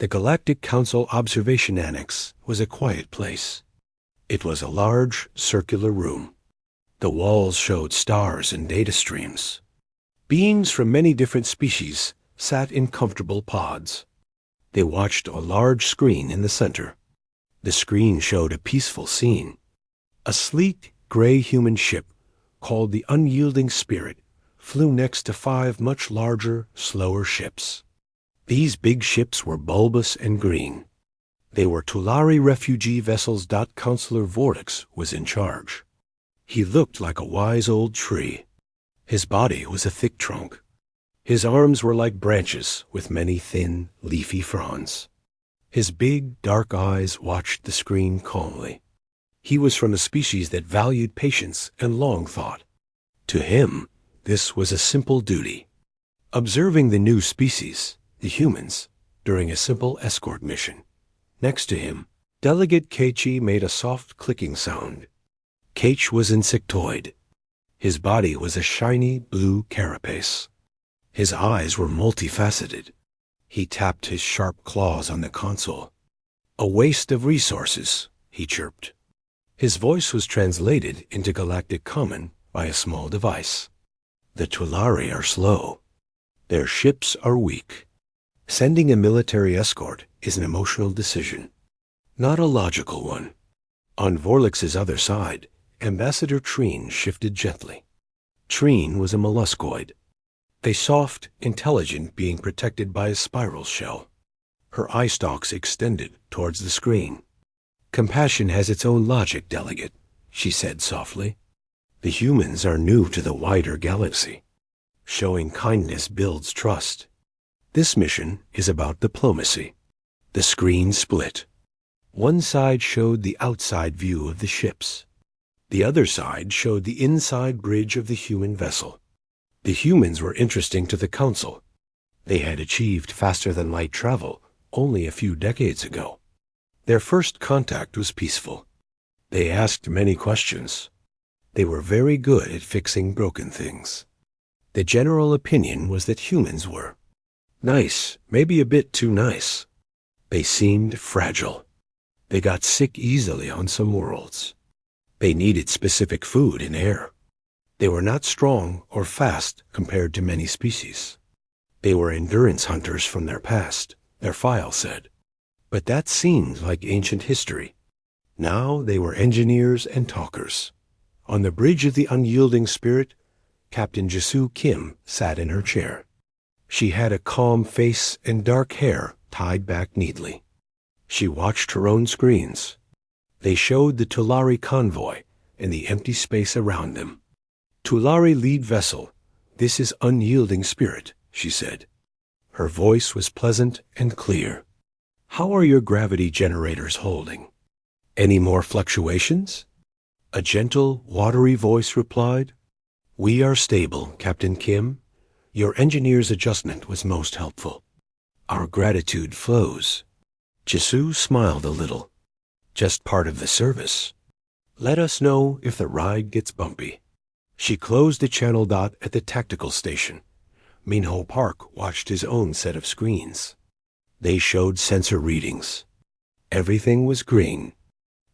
The Galactic Council Observation Annex was a quiet place. It was a large, circular room. The walls showed stars and data streams. Beings from many different species sat in comfortable pods. They watched a large screen in the center. The screen showed a peaceful scene. A sleek, gray human ship, called the Unyielding Spirit, flew next to 5 much larger, slower ships. These big ships were bulbous and green. They were Tulare refugee vessels. Counselor Vortex was in charge. He looked like a wise old tree. His body was a thick trunk. His arms were like branches with many thin, leafy fronds. His big, dark eyes watched the screen calmly. He was from a species that valued patience and long thought. To him, this was a simple duty. Observing the new species, the humans, during a simple escort mission. Next to him, Delegate Keiichi made a soft clicking sound. Keiichi was insectoid. His body was a shiny blue carapace. His eyes were multifaceted. He tapped his sharp claws on the console. "A waste of resources," he chirped. His voice was translated into Galactic Common by a small device. "The Tulare are slow. Their ships are weak. Sending a military escort is an emotional decision, not a logical one." On Vorlix's other side, Ambassador Treen shifted gently. Treen was a molluscoid, a soft, intelligent being protected by a spiral shell. Her eye stalks extended towards the screen. "Compassion has its own logic, Delegate," she said softly. "The humans are new to the wider galaxy. Showing kindness builds trust. This mission is about diplomacy." The screen split. One side showed the outside view of the ships. The other side showed the inside bridge of the human vessel. The humans were interesting to the Council. They had achieved faster-than-light travel only a few decades ago. Their first contact was peaceful. They asked many questions. They were very good at fixing broken things. The general opinion was that humans were nice, maybe a bit too nice. They seemed fragile. They got sick easily on some worlds. They needed specific food and air. They were not strong or fast compared to many species. They were endurance hunters from their past, their file said. But that seemed like ancient history. Now they were engineers and talkers. On the bridge of the Unyielding Spirit, Captain Jisoo Kim sat in her chair. She had a calm face and dark hair tied back neatly. She watched her own screens. They showed the Tulare convoy and the empty space around them. "Tulare lead vessel, this is Unyielding Spirit," she said. Her voice was pleasant and clear. "How are your gravity generators holding? Any more fluctuations?" A gentle, watery voice replied, "We are stable, Captain Kim. Your engineer's adjustment was most helpful. Our gratitude flows." Jisoo smiled a little. "Just part of the service. Let us know if the ride gets bumpy." She closed the channel dot at the tactical station. Minho Park watched his own set of screens. They showed sensor readings. Everything was green.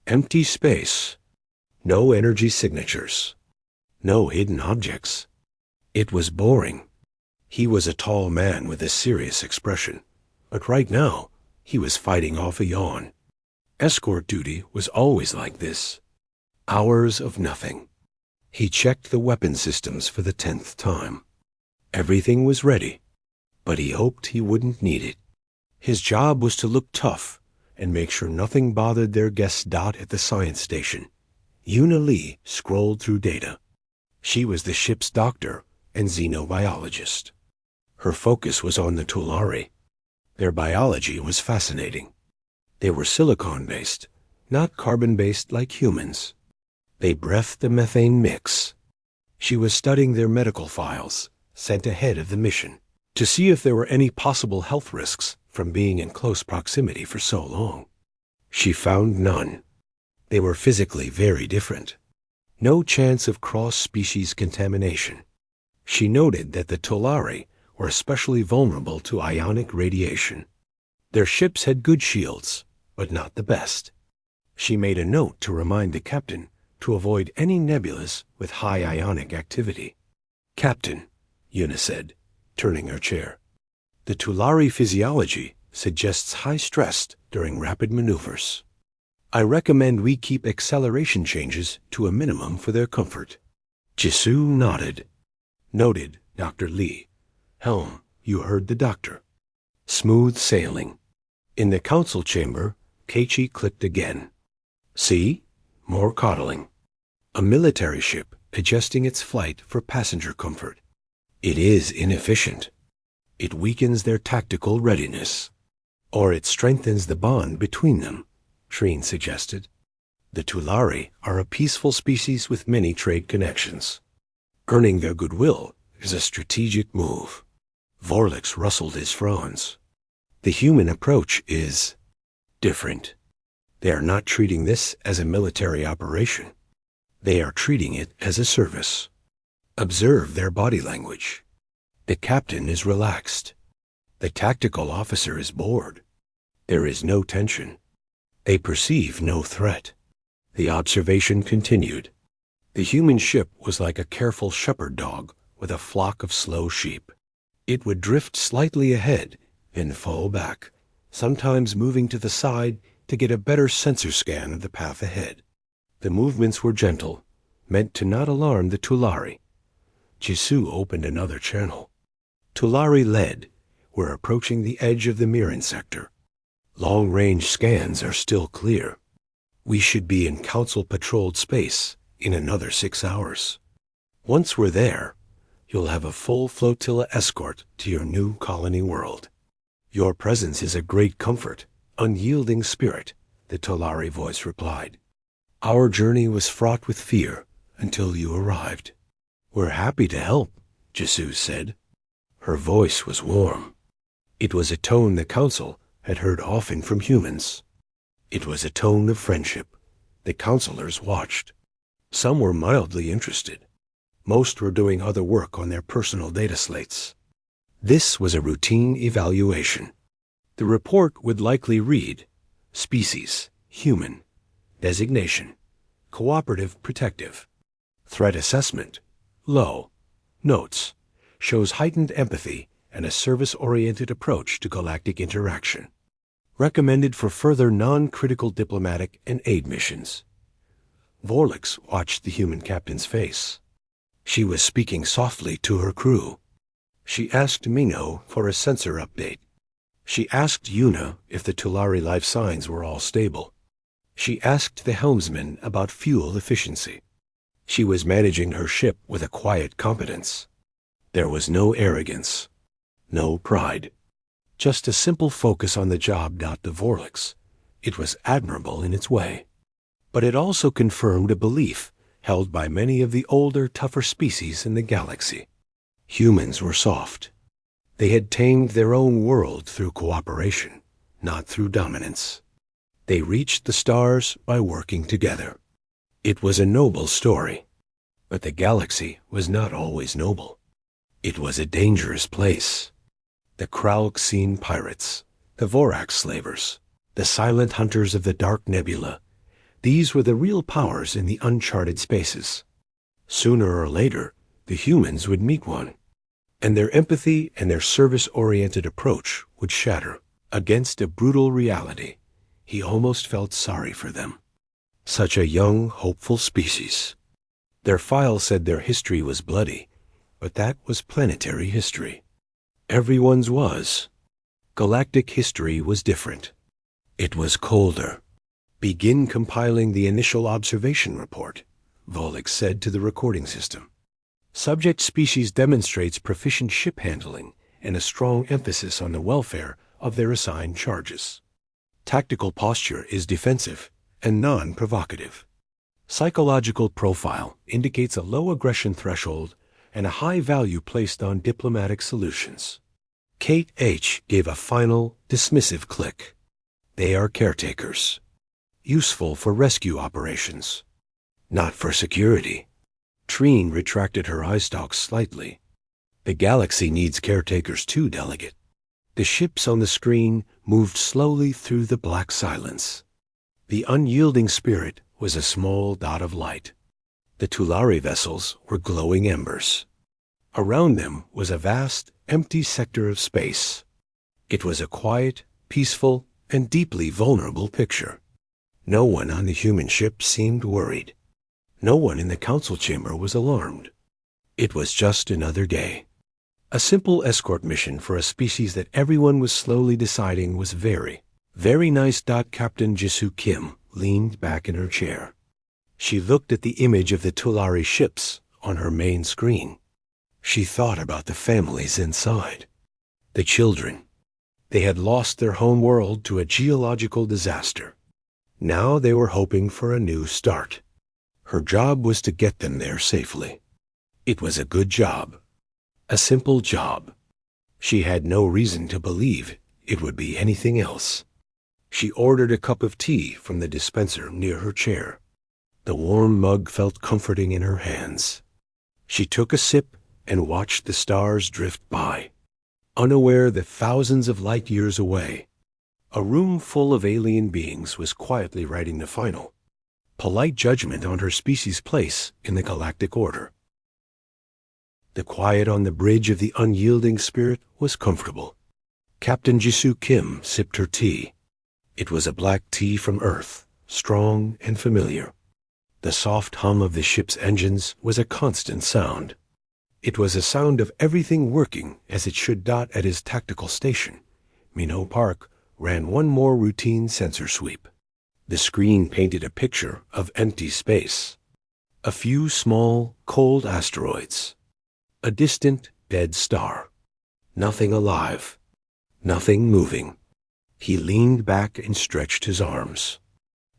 Empty space. No energy signatures. No hidden objects. It was boring. He was a tall man with a serious expression, but right now he was fighting off a yawn. Escort duty was always like this. Hours of nothing. He checked the weapon systems for the 10th time. Everything was ready, but he hoped he wouldn't need it. His job was to look tough and make sure nothing bothered their guest Dot at the science station. Yuna Lee scrolled through data. She was the ship's doctor and xenobiologist. Her focus was on the Tulare. Their biology was fascinating. They were silicon-based, not carbon-based like humans. They breathed the methane mix. She was studying their medical files, sent ahead of the mission, to see if there were any possible health risks from being in close proximity for so long. She found none. They were physically very different. No chance of cross-species contamination. She noted that the Tulare were especially vulnerable to ionic radiation. Their ships had good shields, but not the best. She made a note to remind the captain to avoid any nebulas with high ionic activity. "Captain," Yuna said, turning her chair, "the Tulari physiology suggests high stress during rapid maneuvers. I recommend we keep acceleration changes to a minimum for their comfort." Jisoo nodded. "Noted, Dr. Lee. Helm, you heard the doctor." Smooth sailing. In the council chamber, Keiichi clicked again. "See? More coddling. A military ship adjusting its flight for passenger comfort. It is inefficient. It weakens their tactical readiness. Or it strengthens the bond between them," Trine suggested. "The Tulari are a peaceful species with many trade connections. Earning their goodwill is a strategic move." Vorlix rustled his fronds. "The human approach is different. They are not treating this as a military operation. They are treating it as a service. Observe their body language. The captain is relaxed. The tactical officer is bored. There is no tension. They perceive no threat." The observation continued. The human ship was like a careful shepherd dog with a flock of slow sheep. It would drift slightly ahead and fall back, sometimes moving to the side to get a better sensor scan of the path ahead. The movements were gentle, meant to not alarm the Tulari. Jisoo opened another channel. "Tulari led. We're approaching the edge of the Mirren sector. Long-range scans are still clear. We should be in council-patrolled space in another 6 hours. Once we're there, you'll have a full flotilla escort to your new colony world. Your presence is a great comfort, unyielding spirit," the Tulari voice replied. "Our journey was fraught with fear until you arrived." "We're happy to help," Jisoo said. Her voice was warm. It was a tone the council had heard often from humans. It was a tone of friendship. The counselors watched. Some were mildly interested. Most were doing other work on their personal data slates. This was a routine evaluation. The report would likely read, "Species, human. Designation, cooperative protective. Threat assessment, low. Notes, shows heightened empathy and a service-oriented approach to galactic interaction. Recommended for further non-critical diplomatic and aid missions." Vorlix watched the human captain's face. She was speaking softly to her crew. She asked Minho for a sensor update. She asked Yuna if the Tulari life signs were all stable. She asked the helmsman about fuel efficiency. She was managing her ship with a quiet competence. There was no arrogance, no pride. Just a simple focus on the job. To Vorlix, it was admirable in its way. But it also confirmed a belief held by many of the older, tougher species in the galaxy. Humans were soft. They had tamed their own world through cooperation, not through dominance. They reached the stars by working together. It was a noble story. But the galaxy was not always noble. It was a dangerous place. The Kralxine pirates, the Vorax slavers, the silent hunters of the dark nebula, these were the real powers in the uncharted spaces. Sooner or later, the humans would meet one, and their empathy and their service-oriented approach would shatter. Against a brutal reality, he almost felt sorry for them. Such a young, hopeful species. Their file said their history was bloody, but that was planetary history. Everyone's was. Galactic history was different. It was colder. "Begin compiling the initial observation report," Vorlix said to the recording system. "Subject species demonstrates proficient ship handling and a strong emphasis on the welfare of their assigned charges. Tactical posture is defensive and non-provocative. Psychological profile indicates a low aggression threshold and a high value placed on diplomatic solutions." Kate H. gave a final, dismissive click. "They are caretakers. Useful for rescue operations. Not for security." Trine retracted her eye stalks slightly. "The galaxy needs caretakers too, Delegate. The ships on the screen moved slowly through the black silence. The unyielding spirit was a small dot of light. The Tulare vessels were glowing embers. Around them was a vast, empty sector of space. It was a quiet, peaceful, and deeply vulnerable picture. No one on the human ship seemed worried. No one in the council chamber was alarmed. It was just another day. A simple escort mission for a species that everyone was slowly deciding was very nice. Captain Jisoo Kim leaned back in her chair. She looked at the image of the Tulare ships on her main screen. She thought about the families inside. The children. They had lost their home world to a geological disaster. Now they were hoping for a new start. Her job was to get them there safely. It was a good job. A simple job. She had no reason to believe it would be anything else. She ordered a cup of tea from the dispenser near her chair. The warm mug felt comforting in her hands. She took a sip and watched the stars drift by, unaware that thousands of light years away, a room full of alien beings was quietly writing the final, polite judgment on her species' place in the galactic order. The quiet on the bridge of the unyielding spirit was comfortable. Captain Jisoo Kim sipped her tea. It was a black tea from Earth, strong and familiar. The soft hum of the ship's engines was a constant sound. It was a sound of everything working as it should. At his tactical station, Minho Park ran one more routine sensor sweep. The screen painted a picture of empty space. A few small, cold asteroids. A distant, dead star. Nothing alive. Nothing moving. He leaned back and stretched his arms.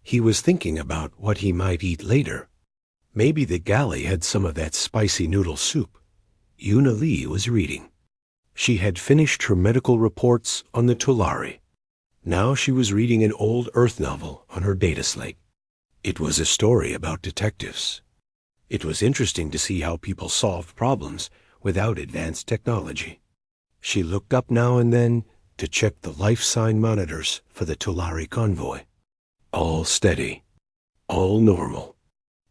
He was thinking about what he might eat later. Maybe the galley had some of that spicy noodle soup. Yuna Lee was reading. She had finished her medical reports on the Tulare. Now she was reading an old Earth novel on her data slate. It was a story about detectives. It was interesting to see how people solved problems without advanced technology. She looked up now and then to check the life sign monitors for the Tulare convoy. All steady. All normal.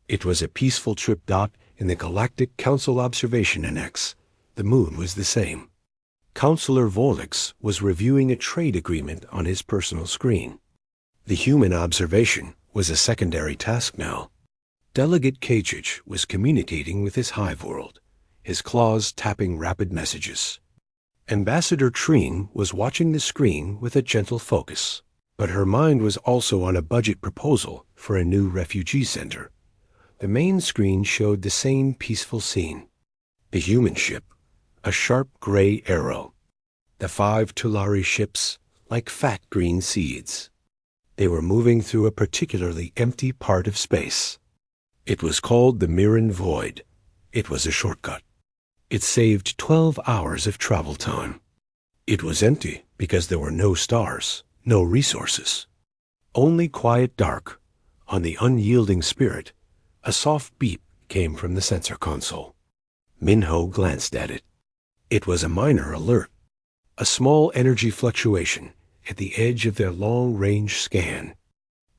It was a peaceful trip. In the Galactic Council Observation Annex, the moon was the same. Counselor Vorlix was reviewing a trade agreement on his personal screen. The human observation was a secondary task now. Delegate Kajich was communicating with his hive world, his claws tapping rapid messages. Ambassador Treen was watching the screen with a gentle focus, but her mind was also on a budget proposal for a new refugee center. The main screen showed the same peaceful scene. The human ship, a sharp gray arrow. The 5 Tulare ships, like fat green seeds. They were moving through a particularly empty part of space. It was called the Mirren Void. It was a shortcut. It saved 12 hours of travel time. It was empty because there were no stars, no resources. Only quiet dark. On the unyielding spirit, a soft beep came from the sensor console. Minho glanced at it. It was a minor alert. A small energy fluctuation at the edge of their long-range scan.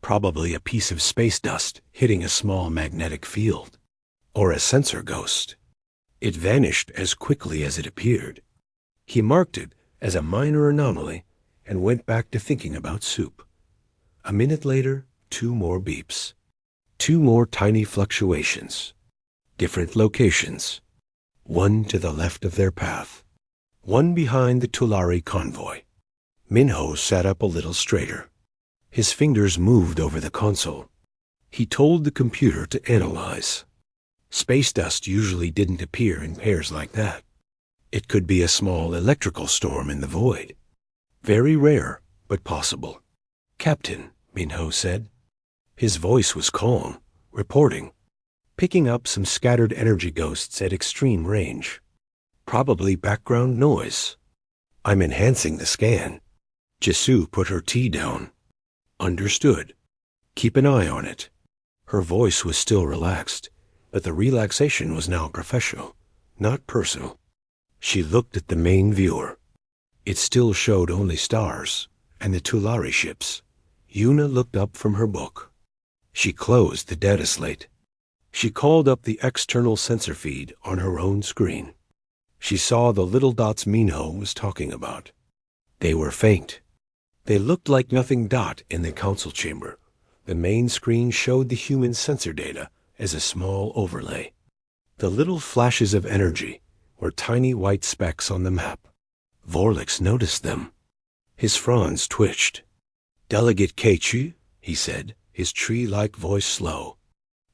Probably a piece of space dust hitting a small magnetic field. Or a sensor ghost. It vanished as quickly as it appeared. He marked it as a minor anomaly and went back to thinking about soup. A minute later, 2 more beeps. 2 more tiny fluctuations. Different locations. One to the left of their path. One behind the Tulare convoy. Minho sat up a little straighter. His fingers moved over the console. He told the computer to analyze. Space dust usually didn't appear in pairs like that. It could be a small electrical storm in the void. Very rare, but possible. Captain, Minho said. His voice was calm, reporting, picking up some scattered energy ghosts at extreme range. Probably background noise. I'm enhancing the scan. Jisoo put her tea down. Understood. Keep an eye on it. Her voice was still relaxed, but the relaxation was now professional, not personal. She looked at the main viewer. It still showed only stars and the Tulare ships. Yuna looked up from her book. She closed the data slate. She called up the external sensor feed on her own screen. She saw the little dots Minho was talking about. They were faint. They looked like nothing dot in the council chamber. The main screen showed the human sensor data as a small overlay. The little flashes of energy were tiny white specks on the map. Vorlix noticed them. His fronds twitched. "Delegate Keiichi," he said, his tree-like voice slow.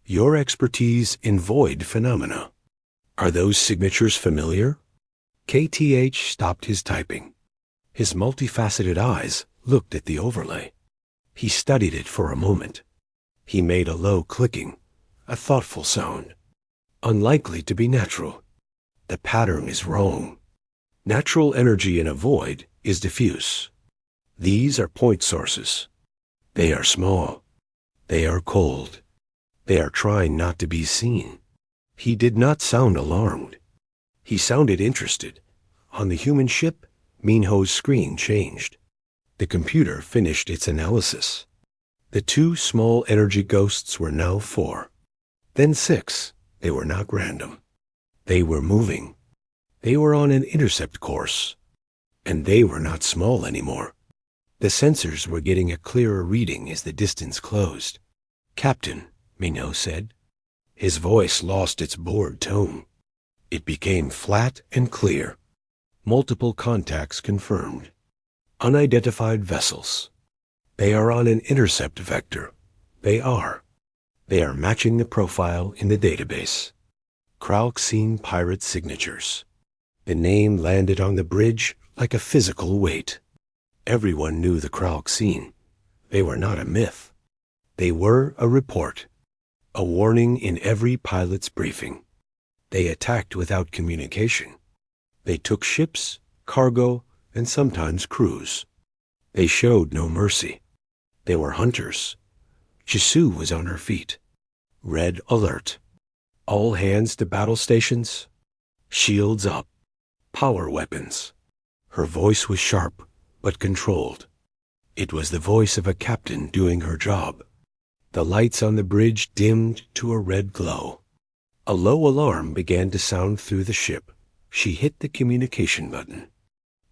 "Your expertise in void phenomena. Are those signatures familiar?" KTH stopped his typing. His multifaceted eyes looked at the overlay. He studied it for a moment. He made a low clicking, a thoughtful sound. "Unlikely to be natural. The pattern is wrong. Natural energy in a void is diffuse. These are point sources. They are small. They are cold. They are trying not to be seen." He did not sound alarmed. He sounded interested. On the human ship, Minho's screen changed. The computer finished its analysis. The 2 small energy ghosts were now 4. Then 6. They were not random. They were moving. They were on an intercept course. And they were not small anymore. The sensors were getting a clearer reading as the distance closed. "Captain," Minho said. His voice lost its bored tone. It became flat and clear. Multiple contacts confirmed. Unidentified vessels. They are on an intercept vector. They are matching the profile in the database. Krauxine pirate signatures. The name landed on the bridge like a physical weight. Everyone knew the Krauxine. They were not a myth. They were a report. A warning in every pilot's briefing. They attacked without communication. They took ships, cargo, and sometimes crews. They showed no mercy. They were hunters. Jisoo was on her feet. Red alert. All hands to battle stations. Shields up. Power weapons. Her voice was sharp, but controlled. It was the voice of a captain doing her job. The lights on the bridge dimmed to a red glow. A low alarm began to sound through the ship. She hit the communication button.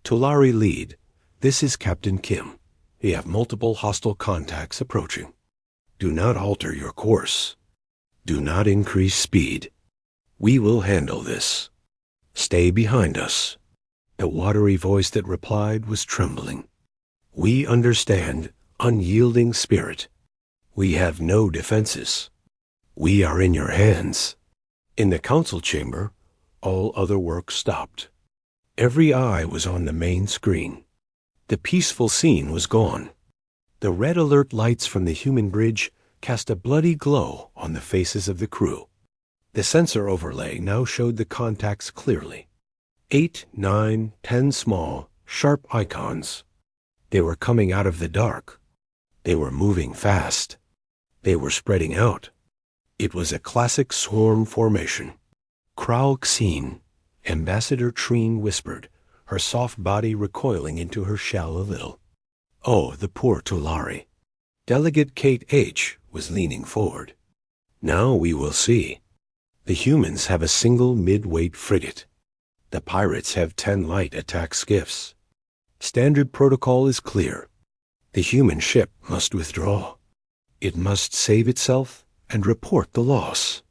"Tulare lead. This is Captain Kim. We have multiple hostile contacts approaching. Do not alter your course. Do not increase speed. We will handle this. Stay behind us." The watery voice that replied was trembling. "We understand, unyielding spirit. We have no defenses. We are in your hands." In the council chamber, all other work stopped. Every eye was on the main screen. The peaceful scene was gone. The red alert lights from the human bridge cast a bloody glow on the faces of the crew. The sensor overlay now showed the contacts clearly. 8, 9, 10 small, sharp icons. They were coming out of the dark. They were moving fast. They were spreading out. It was a classic swarm formation. "Krauxine," Ambassador Treen whispered, her soft body recoiling into her shell a little. Oh, the poor Tulare. Delegate Kate H. was leaning forward. "Now we will see. The humans have a single mid-weight frigate. The pirates have 10 light attack skiffs. Standard protocol is clear. The human ship must withdraw. It must save itself and report the loss.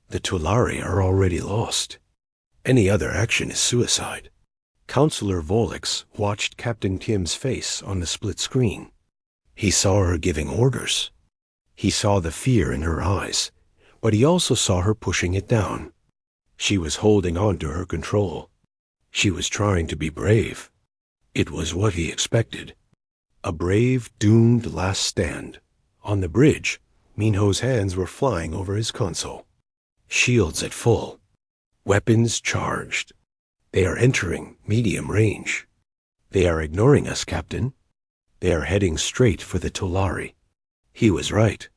The Tulare are already lost. Any other action is suicide." Counselor Vorlix watched Captain Kim's face on the split screen. He saw her giving orders. He saw the fear in her eyes, but he also saw her pushing it down. She was holding on to her control. She was trying to be brave. It was what he expected. A brave, doomed last stand. On the bridge, Minho's hands were flying over his console. Shields at full. Weapons charged. "They are entering medium range. They are ignoring us, Captain. They are heading straight for the Tulare." He was right.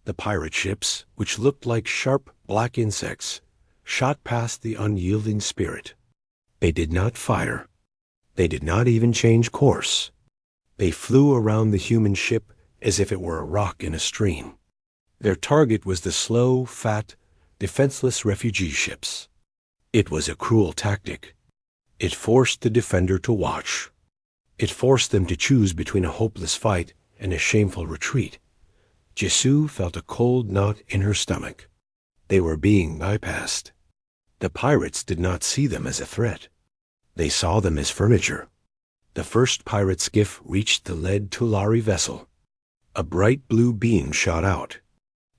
The pirate ships, which looked like sharp black insects, shot past the unyielding spirit. They did not fire. They did not even change course. They flew around the human ship as if it were a rock in a stream. Their target was the slow, fat, defenseless refugee ships. It was a cruel tactic. It forced the defender to watch. It forced them to choose between a hopeless fight and a shameful retreat. Jisoo felt a cold knot in her stomach. They were being bypassed. The pirates did not see them as a threat. They saw them as furniture. The first pirate skiff reached the lead Tulari vessel. A bright blue beam shot out.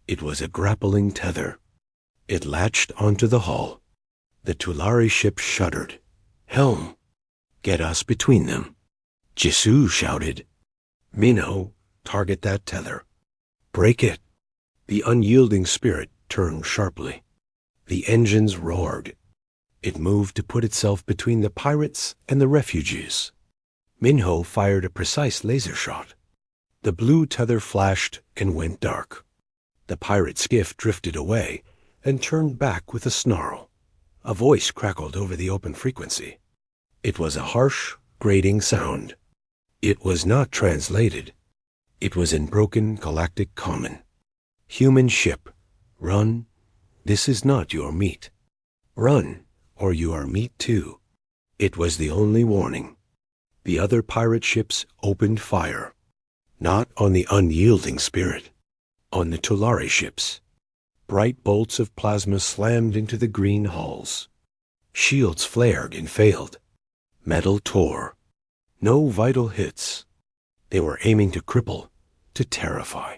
It was a grappling tether. It latched onto the hull. The Tulari ship shuddered. "Helm! Get us between them!" Jisoo shouted. "Minho, target that tether. Break it!" The unyielding spirit turned sharply. The engines roared. It moved to put itself between the pirates and the refugees. Minho fired a precise laser shot. The blue tether flashed and went dark. The pirate skiff drifted away and turned back with a snarl. A voice crackled over the open frequency. It was a harsh, grating sound. It was not translated. It was in broken galactic common. "Human ship, run. This is not your meat. Run, or you are meat too." It was the only warning. The other pirate ships opened fire. Not on the unyielding spirit. On the Tulari ships. Bright bolts of plasma slammed into the green hulls. Shields flared and failed. Metal tore. No vital hits. They were aiming to cripple, to terrify.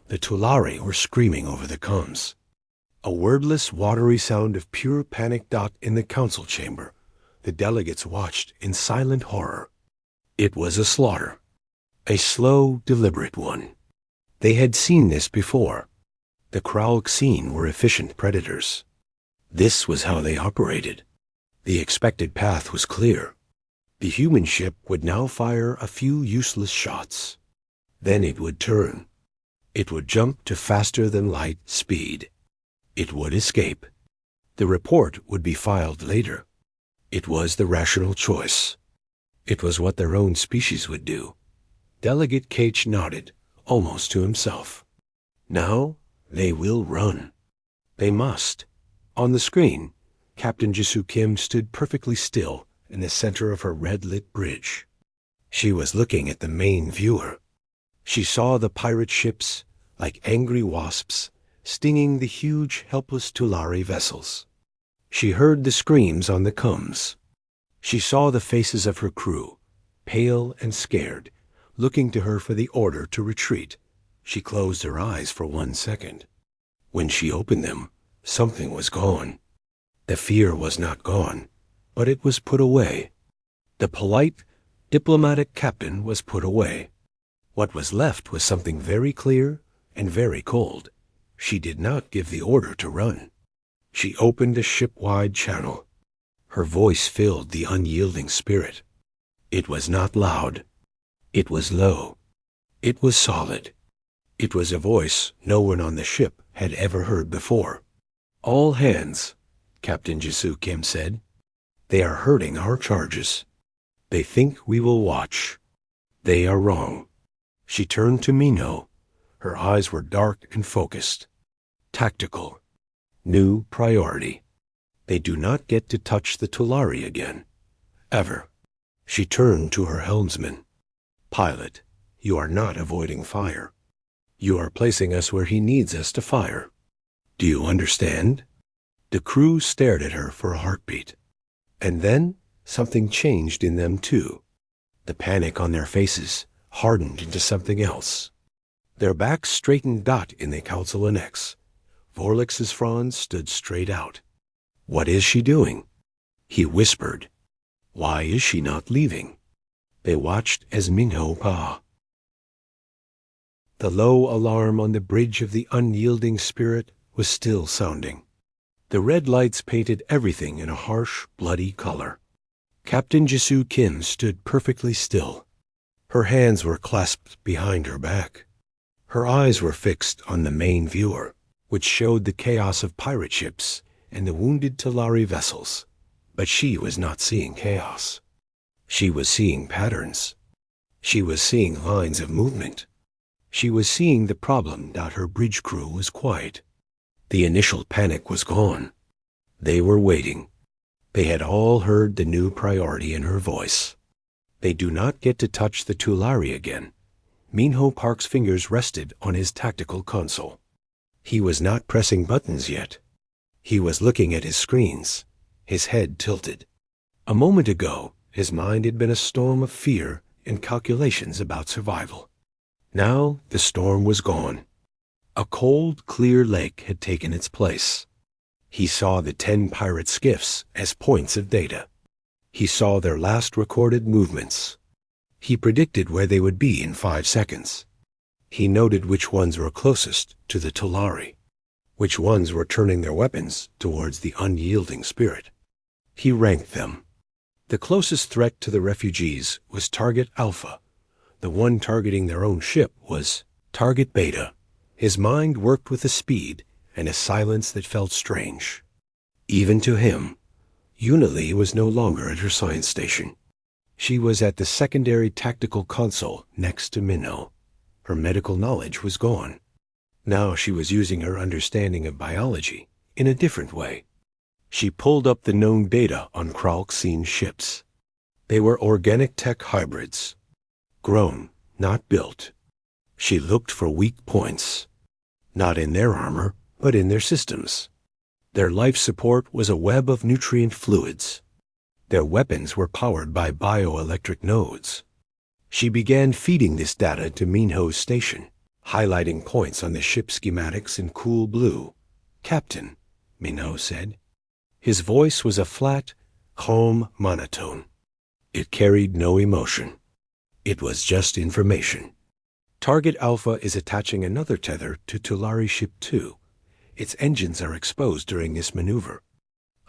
The Tulari were screaming over the comms. A wordless, watery sound of pure panic dot in the council chamber. The delegates watched in silent horror. It was a slaughter. A slow, deliberate one. They had seen this before. The Kralk-Seen were efficient predators. This was how they operated. The expected path was clear. The human ship would now fire a few useless shots. Then it would turn. It would jump to faster-than-light speed. It would escape. The report would be filed later. It was the rational choice. It was what their own species would do. Delegate Cage nodded, almost to himself. Now they will run. They must. On the screen, Captain Jisoo Kim stood perfectly still in the center of her red-lit bridge. She was looking at the main viewer. She saw the pirate ships, like angry wasps, stinging the huge, helpless Tulari vessels. She heard the screams on the comms. She saw the faces of her crew, pale and scared, looking to her for the order to retreat. She closed her eyes for 1 second. When she opened them, something was gone. The fear was not gone, but it was put away. The polite, diplomatic captain was put away. What was left was something very clear and very cold. She did not give the order to run. She opened a ship-wide channel. Her voice filled the unyielding spirit. It was not loud. It was low. It was solid. It was a voice no one on the ship had ever heard before. "All hands," Captain Jisoo Kim said. "They are hurting our charges. They think we will watch. They are wrong." She turned to Minho. Her eyes were dark and focused. Tactical. New priority. They do not get to touch the Tulari again. Ever. She turned to her helmsman. "Pilot, you are not avoiding fire. You are placing us where he needs us to fire. Do you understand?" The crew stared at her for a heartbeat. And then something changed in them too. The panic on their faces hardened into something else. Their backs straightened dot in the Council Annex. Vorlix's fronds stood straight out. "What is she doing?" He whispered. "Why is she not leaving?" They watched as Minho Pa. The low alarm on the bridge of the unyielding spirit was still sounding. The red lights painted everything in a harsh, bloody color. Captain Jisoo Kim stood perfectly still. Her hands were clasped behind her back. Her eyes were fixed on the main viewer, which showed the chaos of pirate ships and the wounded Tulari vessels. But she was not seeing chaos. She was seeing patterns. She was seeing lines of movement. She was seeing the problem that her bridge crew was quiet. The initial panic was gone. They were waiting. They had all heard the new priority in her voice. They do not get to touch the Tulari again. Minho Park's fingers rested on his tactical console. He was not pressing buttons yet. He was looking at his screens, his head tilted. A moment ago, his mind had been a storm of fear and calculations about survival. Now the storm was gone. A cold, clear lake had taken its place. He saw the 10 pirate skiffs as points of data. He saw their last recorded movements. He predicted where they would be in 5 seconds. He noted which ones were closest to the Tulari, which ones were turning their weapons towards the unyielding spirit. He ranked them. The closest threat to the refugees was Target Alpha. The one targeting their own ship was Target Beta. His mind worked with a speed and a silence that felt strange. Even to him, Unilee was no longer at her science station. She was at the secondary tactical console next to Minho. Her medical knowledge was gone. Now she was using her understanding of biology in a different way. She pulled up the known data on Kralk's ships. They were organic tech hybrids. Grown, not built. She looked for weak points. Not in their armor, but in their systems. Their life support was a web of nutrient fluids. Their weapons were powered by bioelectric nodes. She began feeding this data to Minho's station, highlighting points on the ship schematics in cool blue. "Captain," Minho said. His voice was a flat, calm monotone. It carried no emotion. It was just information. Target Alpha is attaching another tether to Tulari Ship 2. Its engines are exposed during this maneuver.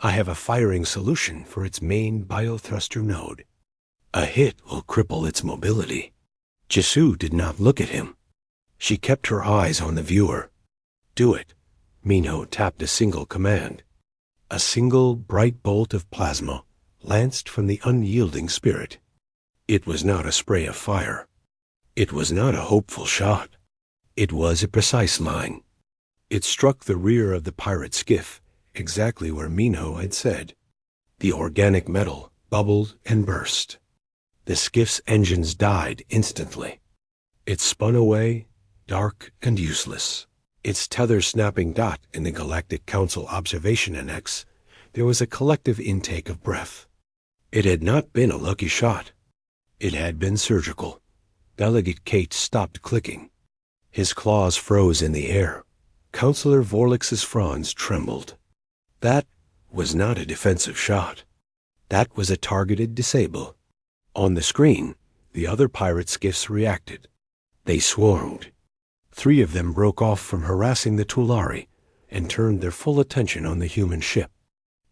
I have a firing solution for its main biothruster node. A hit will cripple its mobility. Jisoo did not look at him. She kept her eyes on the viewer. "Do it." Minho tapped a single command. A single bright bolt of plasma lanced from the unyielding spirit. It was not a spray of fire. It was not a hopeful shot. It was a precise line. It struck the rear of the pirate skiff, exactly where Minho had said. The organic metal bubbled and burst. The skiff's engines died instantly. It spun away, dark and useless. Its tether snapping dot in the Galactic Council observation annex, there was a collective intake of breath. It had not been a lucky shot. It had been surgical. Delegate Kate stopped clicking. His claws froze in the air. Counselor Vorlix's fronds trembled. That was not a defensive shot. That was a targeted disable. On the screen, the other pirate skiffs reacted. They swarmed. 3 of them broke off from harassing the Tulari and turned their full attention on the human ship.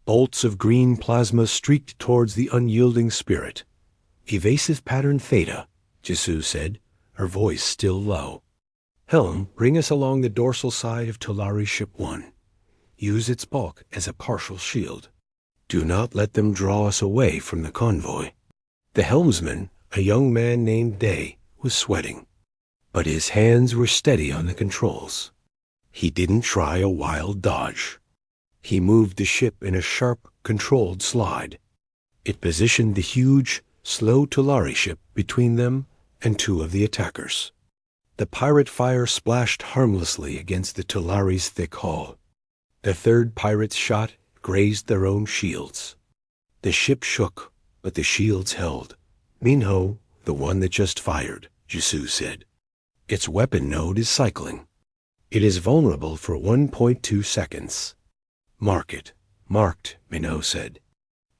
Bolts of green plasma streaked towards the unyielding spirit. "Evasive pattern theta," Jisoo said, her voice still low. "Helm, bring us along the dorsal side of Tulari Ship 1. Use its bulk as a partial shield. Do not let them draw us away from the convoy." The helmsman, a young man named Day, was sweating, but his hands were steady on the controls. He didn't try a wild dodge. He moved the ship in a sharp, controlled slide. It positioned the huge, slow Tulari ship between them and 2 of the attackers. The pirate fire splashed harmlessly against the Tulari's thick hull. The 3rd pirate's shot grazed their own shields. The ship shook, but the shields held. "Minho, the one that just fired," Jisoo said. "Its weapon node is cycling. It is vulnerable for 1.2 seconds. Mark it." "Marked," Minho said.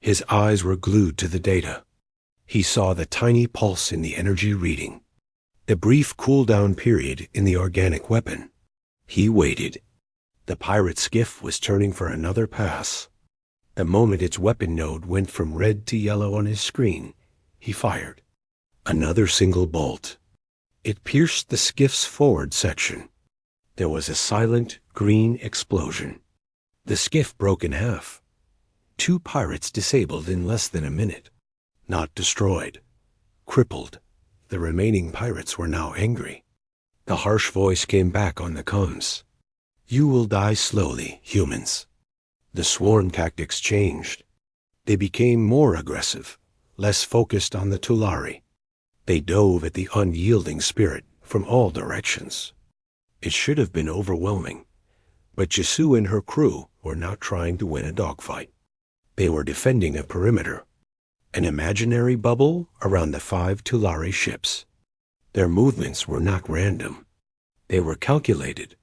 His eyes were glued to the data. He saw the tiny pulse in the energy reading. The brief cooldown period in the organic weapon. He waited. The pirate skiff was turning for another pass. The moment its weapon node went from red to yellow on his screen, he fired. Another single bolt. It pierced the skiff's forward section. There was a silent green explosion. The skiff broke in half. 2 pirates disabled in less than a minute. not destroyed. Crippled, the remaining pirates were now angry. The harsh voice came back on the comms. You will die slowly, humans. The sworn tactics changed. They became more aggressive, less focused on the Tulari. They dove at the unyielding spirit from all directions. It should have been overwhelming, but Jisoo and her crew were not trying to win a dogfight. They were defending a perimeter, an imaginary bubble around the 5 Tulari ships. Their movements were not random. They were calculated.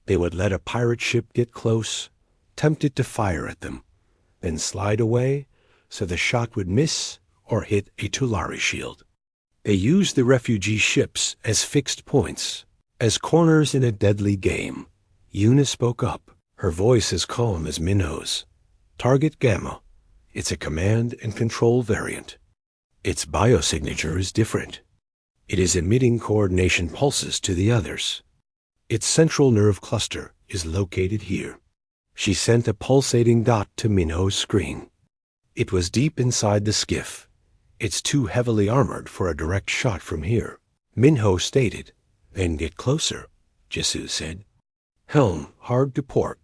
They would let a pirate ship get close, tempted to fire at them, then slide away so the shot would miss or hit a Tulari shield. They used the refugee ships as fixed points, as corners in a deadly game. Yuna spoke up, her voice as calm as Minho's. Target Gamma. It's a command and control variant. Its biosignature is different. It is emitting coordination pulses to the others. Its central nerve cluster is located here. She sent a pulsating dot to Minho's screen. It was deep inside the skiff. It's too heavily armored for a direct shot from here, Minho stated. Then get closer, Jisoo said. Helm hard to port.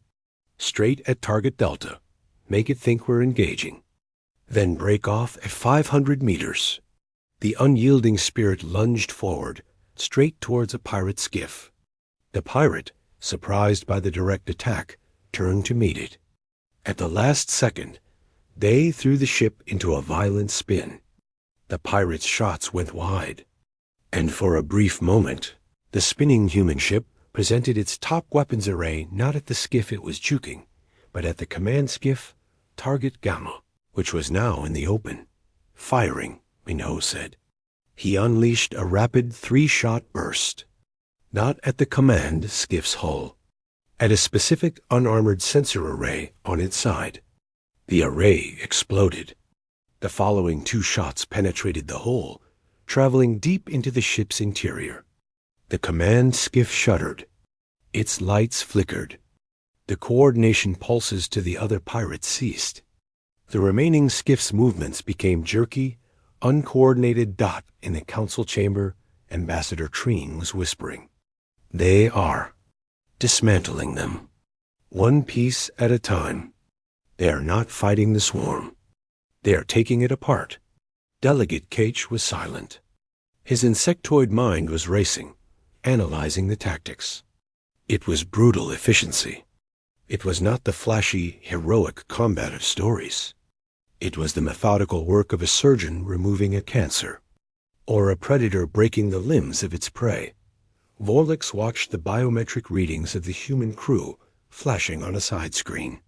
Straight at target delta. Make it think we're engaging. Then break off at 500 meters. The unyielding spirit lunged forward, straight towards a pirate skiff. The pirate, surprised by the direct attack, turned to meet it. At the last second, they threw the ship into a violent spin. The pirate's shots went wide, and for a brief moment, the spinning human ship presented its top weapons array not at the skiff it was juking, but at the command skiff, Target Gamma, which was now in the open. Firing, Minho said. He unleashed a rapid 3-shot burst, not at the command skiff's hull, at a specific unarmored sensor array on its side. The array exploded. The following 2 shots penetrated the hull, traveling deep into the ship's interior. The command skiff shuddered. Its lights flickered. The coordination pulses to the other pirates ceased. The remaining skiff's movements became jerky, uncoordinated dot in the council chamber. Ambassador Treen was whispering. They are dismantling them, one piece at a time. They are not fighting the swarm. They are taking it apart. Delegate Cage was silent. His insectoid mind was racing, analyzing the tactics. It was brutal efficiency. It was not the flashy, heroic combat of stories. It was the methodical work of a surgeon removing a cancer, or a predator breaking the limbs of its prey. Vorlix watched the biometric readings of the human crew flashing on a side screen.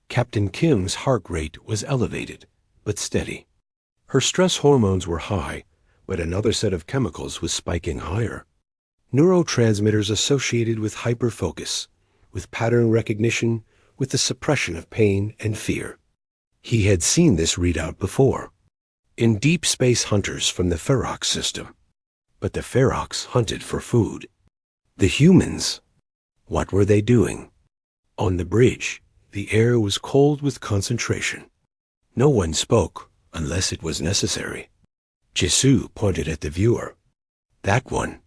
Captain Kim's heart rate was elevated, but steady. Her stress hormones were high, but another set of chemicals was spiking higher. Neurotransmitters associated with hyperfocus, with pattern recognition, with the suppression of pain and fear. He had seen this readout before, in Deep Space Hunters from the Ferox system. But the Ferox hunted for food. The humans, what were they doing? On the bridge, the air was cold with concentration. No one spoke unless it was necessary. Jisoo pointed at the viewer. That one.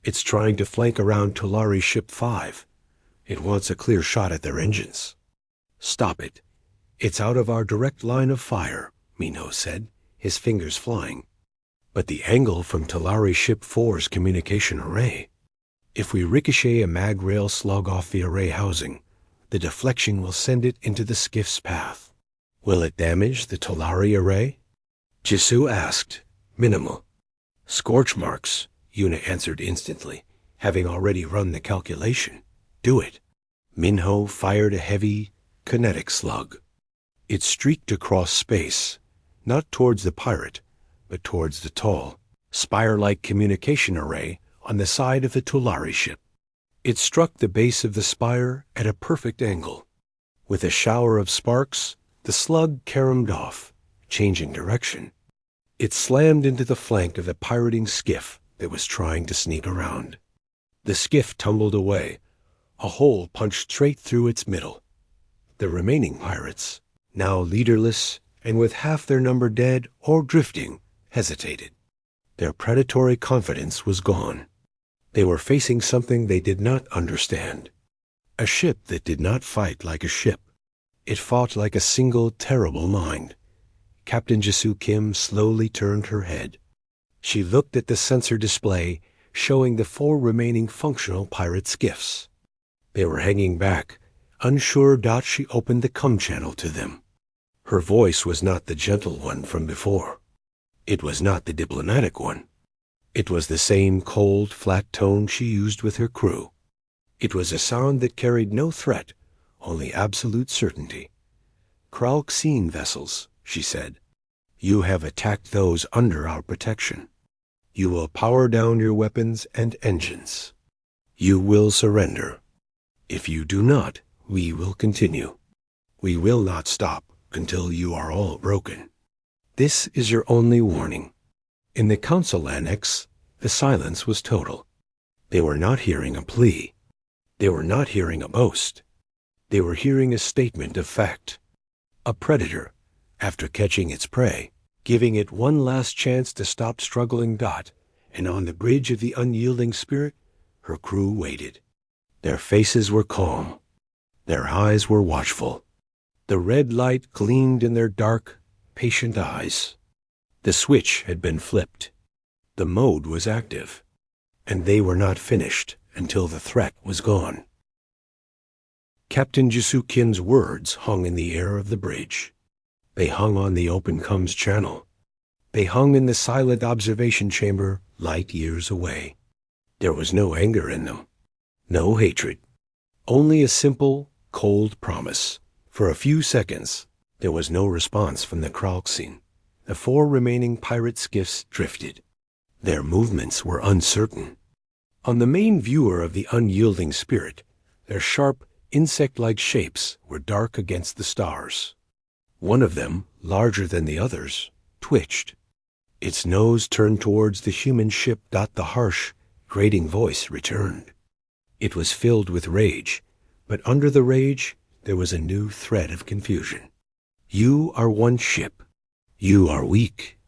It's trying to flank around Tulari Ship 5. It wants a clear shot at their engines. Stop it. It's out of our direct line of fire, Minho said, his fingers flying. But the angle from Tulari Ship 4's communication array. If we ricochet a mag rail slug off the array housing, the deflection will send it into the skiff's path. Will it damage the Tulari array? Jisoo asked. Minimal. Scorch marks, Yuna answered instantly, having already run the calculation. Do it. Minho fired a heavy, kinetic slug. It streaked across space, not towards the pirate, but towards the tall, spire-like communication array on the side of the Tulari ship. It struck the base of the spire at a perfect angle. With a shower of sparks, the slug caromed off, changing direction. It slammed into the flank of the pirating skiff that was trying to sneak around. The skiff tumbled away. A hole punched straight through its middle. The remaining pirates, now leaderless, and with half their number dead or drifting, hesitated. Their predatory confidence was gone. They were facing something they did not understand. A ship that did not fight like a ship. It fought like a single terrible mind. Captain Jisoo Kim slowly turned her head. She looked at the sensor display showing the 4 remaining functional pirate skiffs. They were hanging back, unsure. She opened the com channel to them. Her voice was not the gentle one from before. It was not the diplomatic one. It was the same cold, flat tone she used with her crew. It was a sound that carried no threat, only absolute certainty. Kralxine vessels, she said. You have attacked those under our protection. You will power down your weapons and engines. You will surrender. If you do not, we will continue. We will not stop until you are all broken. This is your only warning. In the council annex, the silence was total. They were not hearing a plea. They were not hearing a boast. They were hearing a statement of fact. A predator, after catching its prey, giving it one last chance to stop struggling. And on the bridge of the unyielding spirit, her crew waited. Their faces were calm. Their eyes were watchful. The red light gleamed in their dark, patient eyes. The switch had been flipped. The mode was active. And they were not finished until the threat was gone. Captain Jisoo Kim's words hung in the air of the bridge. They hung on the open comms channel. They hung in the silent observation chamber light years away. There was no anger in them, no hatred, only a simple, cold promise. For a few seconds, there was no response from the Kralxine. The 4 remaining pirate skiffs drifted. Their movements were uncertain. On the main viewer of the unyielding spirit, their sharp, insect-like shapes were dark against the stars. One of them, larger than the others, twitched. Its nose turned towards the human ship. The harsh, grating voice returned. It was filled with rage, but under the rage there was a new thread of confusion. You are one ship. You are weak.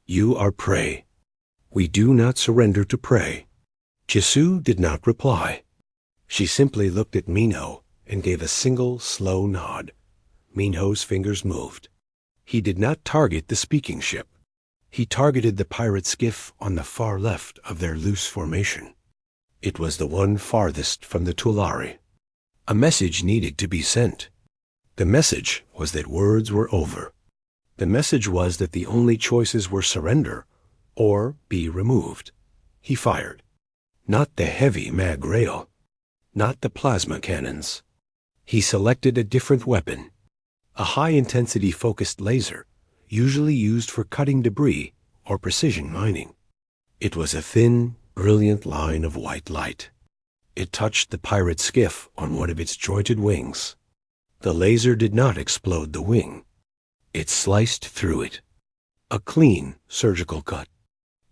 You are prey. We do not surrender to prey. Jisoo did not reply. She simply looked at Minho and gave a single, slow nod. Minho's fingers moved. He did not target the speaking ship. He targeted the pirate skiff on the far left of their loose formation. It was the one farthest from the Tulare. A message needed to be sent. The message was that words were over. The message was that the only choices were surrender or be removed. He fired. Not the heavy mag rail. Not the plasma cannons. He selected a different weapon. A high-intensity focused laser, usually used for cutting debris or precision mining. It was a thin, brilliant line of white light. It touched the pirate skiff on one of its jointed wings. The laser did not explode the wing. It sliced through it. A clean, surgical cut.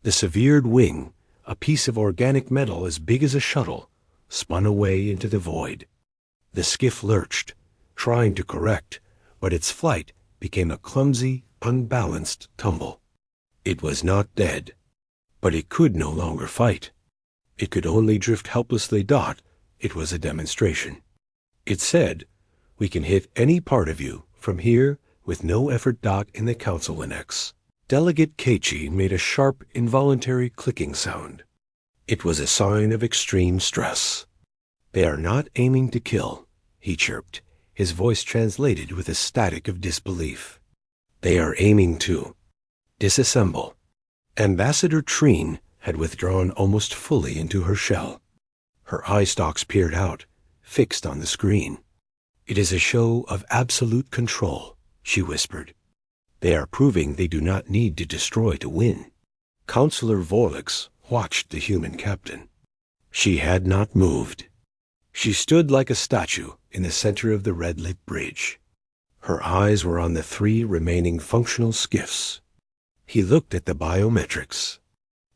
The severed wing, a piece of organic metal as big as a shuttle, spun away into the void. The skiff lurched, trying to correct, but its flight became a clumsy, unbalanced tumble. It was not dead, but it could no longer fight. It could only drift helplessly. It was a demonstration. It said, "We can hit any part of you from here with no effort." In the council annex, Delegate Keiichi made a sharp, involuntary clicking sound. It was a sign of extreme stress. "They are not aiming to kill," he chirped, his voice translated with a static of disbelief. "They are aiming to disassemble." Ambassador Treen had withdrawn almost fully into her shell. Her eye stalks peered out, fixed on the screen. "It is a show of absolute control," she whispered. "They are proving they do not need to destroy to win." Counselor Vorlix watched the human captain. She had not moved. She stood like a statue in the center of the red-lit bridge. Her eyes were on the 3 remaining functional skiffs. He looked at the biometrics.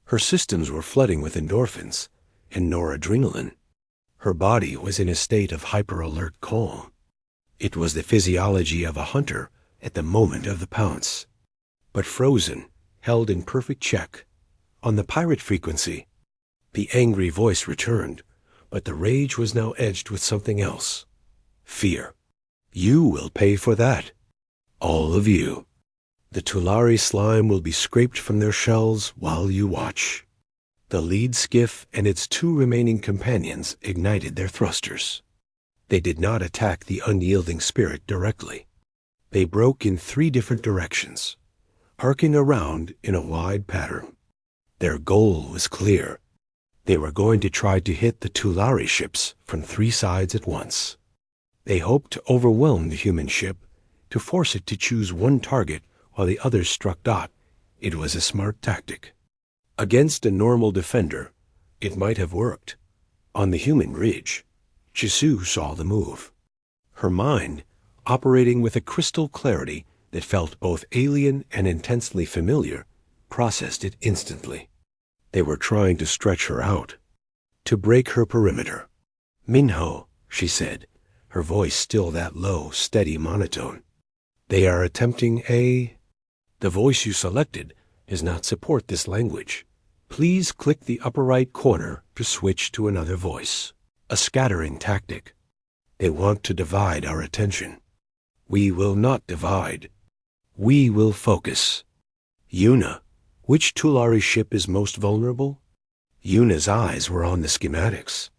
Her systems were flooding with endorphins and noradrenaline. Her body was in a state of hyper-alert calm. It was the physiology of a hunter at the moment of the pounce. But frozen, held in perfect check. On the pirate frequency, the angry voice returned, but the rage was now edged with something else. Fear. You will pay for that. All of you. The Tulari slime will be scraped from their shells while you watch. The lead skiff and its 2 remaining companions ignited their thrusters. They did not attack the unyielding spirit directly. They broke in 3 different directions, arcing around in a wide pattern. Their goal was clear. They were going to try to hit the Tulari ships from 3 sides at once. They hoped to overwhelm the human ship, to force it to choose one target while the others struck dot. It was a smart tactic. Against a normal defender, it might have worked. On the human ridge, Jisoo saw the move. Her mind, operating with a crystal clarity that felt both alien and intensely familiar, processed it instantly. They were trying to stretch her out, to break her perimeter. "Minho," she said, her voice still that low, steady monotone. "They are attempting a... The voice you selected does not support this language. Please click the upper right corner to switch to another voice. A scattering tactic. They want to divide our attention. We will not divide. We will focus. Yuna, which Tulari ship is most vulnerable?" Yuna's eyes were on the schematics.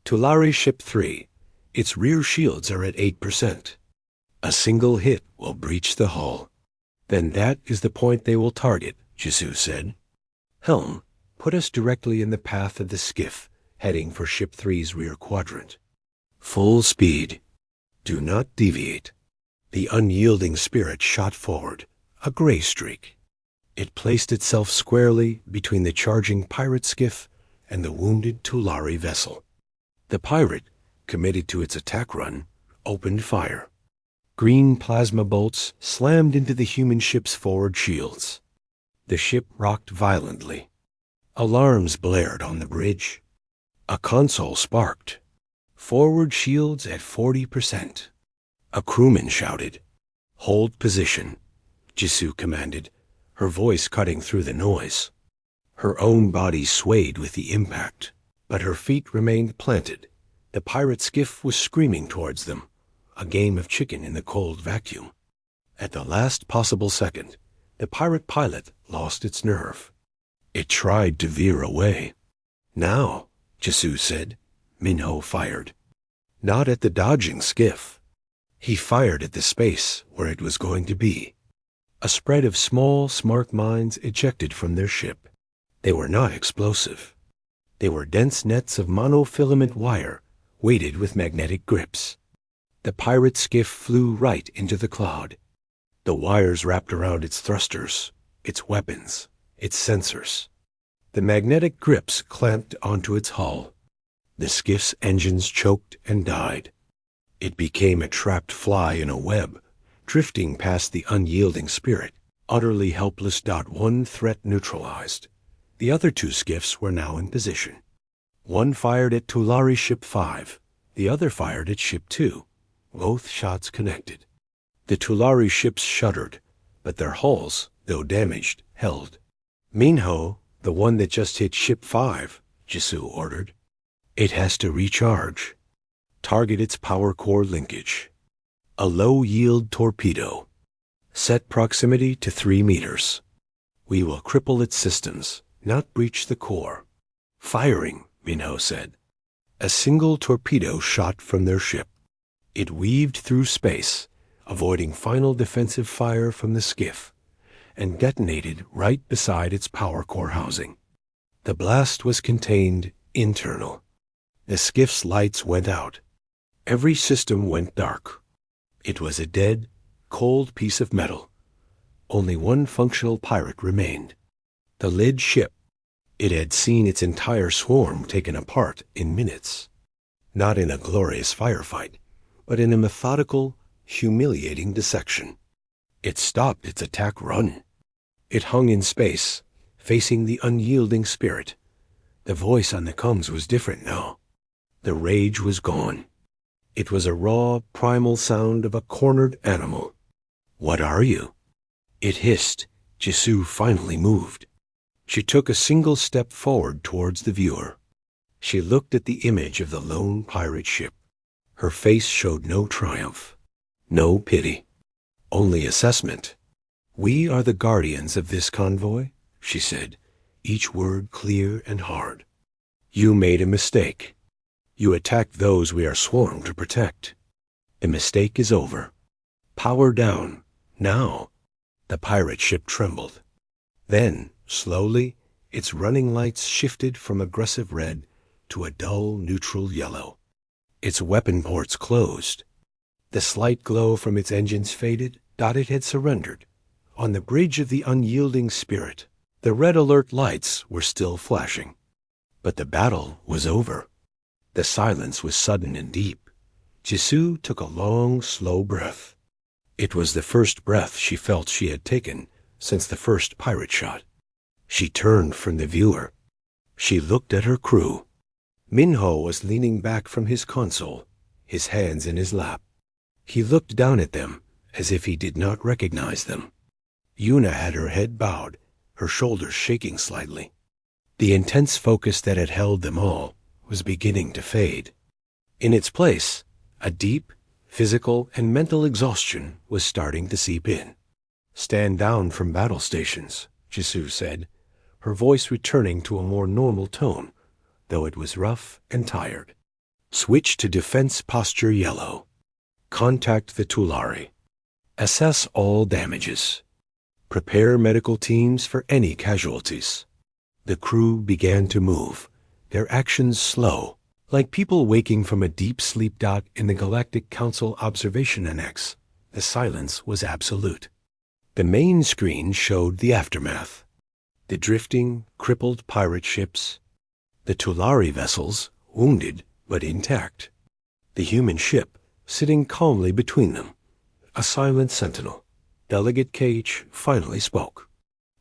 "Tulari ship 3. Its rear shields are at 8%. A single hit will breach the hull." "Then that is the point they will target," Jisoo said. "Helm, put us directly in the path of the skiff, heading for Ship 3's rear quadrant. Full speed. Do not deviate." The unyielding spirit shot forward, a gray streak. It placed itself squarely between the charging pirate skiff and the wounded Tulari vessel. The pirate, committed to its attack run, opened fire. Green plasma bolts slammed into the human ship's forward shields. The ship rocked violently. Alarms blared on the bridge. A console sparked. "Forward shields at 40%. A crewman shouted. "Hold position," Jisoo commanded, her voice cutting through the noise. Her own body swayed with the impact, but her feet remained planted. The pirate skiff was screaming towards them, a game of chicken in the cold vacuum. At the last possible second, the pirate pilot lost its nerve. It tried to veer away. "Now," Jisoo said. Minho fired. Not at the dodging skiff. He fired at the space where it was going to be. A spread of small, smart mines ejected from their ship. They were not explosive. They were dense nets of monofilament wire, weighted with magnetic grips. The pirate skiff flew right into the cloud. The wires wrapped around its thrusters, its weapons, its sensors. The magnetic grips clamped onto its hull. The skiff's engines choked and died. It became a trapped fly in a web, drifting past the unyielding spirit, utterly helpless. One threat neutralized. The other 2 skiffs were now in position. One fired at Tulari Ship 5. The other fired at Ship 2. Both shots connected. The Tulari ships shuddered, but their hulls, though damaged, held. "Minho, the one that just hit Ship 5, Jisoo ordered. "It has to recharge. Target its power core linkage. A low-yield torpedo. Set proximity to 3 meters. We will cripple its systems, not breach the core." "Firing," Minho said. A single torpedo shot from their ship. It weaved through space, avoiding final defensive fire from the skiff, and detonated right beside its power core housing. The blast was contained internal. The skiff's lights went out. Every system went dark. It was a dead, cold piece of metal. Only one functional pirate remained. The lid ship. It had seen its entire swarm taken apart in minutes. Not in a glorious firefight, but in a methodical, humiliating dissection. It stopped its attack run. It hung in space, facing the unyielding spirit. The voice on the comms was different now. The rage was gone. It was a raw, primal sound of a cornered animal. What are you? It hissed. Jisoo finally moved. She took a single step forward towards the viewer. She looked at the image of the lone pirate ship. Her face showed no triumph, no pity, only assessment. We are the guardians of this convoy, she said, each word clear and hard. You made a mistake. You attacked those we are sworn to protect. The mistake is over. Power down, now. The pirate ship trembled. Then, slowly, its running lights shifted from aggressive red to a dull neutral yellow. Its weapon ports closed. The slight glow from its engines faded. It had surrendered. On the bridge of the unyielding spirit, the red alert lights were still flashing. But the battle was over. The silence was sudden and deep. Jisoo took a long, slow breath. It was the first breath she felt she had taken since the first pirate shot. She turned from the viewer. She looked at her crew. Minho was leaning back from his console, his hands in his lap. He looked down at them as if he did not recognize them. Yuna had her head bowed, her shoulders shaking slightly. The intense focus that had held them all was beginning to fade. In its place, a deep, physical and mental exhaustion was starting to seep in. Stand down from battle stations, Jisoo said, her voice returning to a more normal tone, though it was rough and tired. Switch to defense posture yellow. Contact the Tulare. Assess all damages. Prepare medical teams for any casualties. The crew began to move, their actions slow, like people waking from a deep sleep. In the Galactic Council Observation Annex, the silence was absolute. The main screen showed the aftermath. The drifting, crippled pirate ships. The Tulare vessels, wounded but intact. The human ship, sitting calmly between them. A silent sentinel. Delegate Cage finally spoke.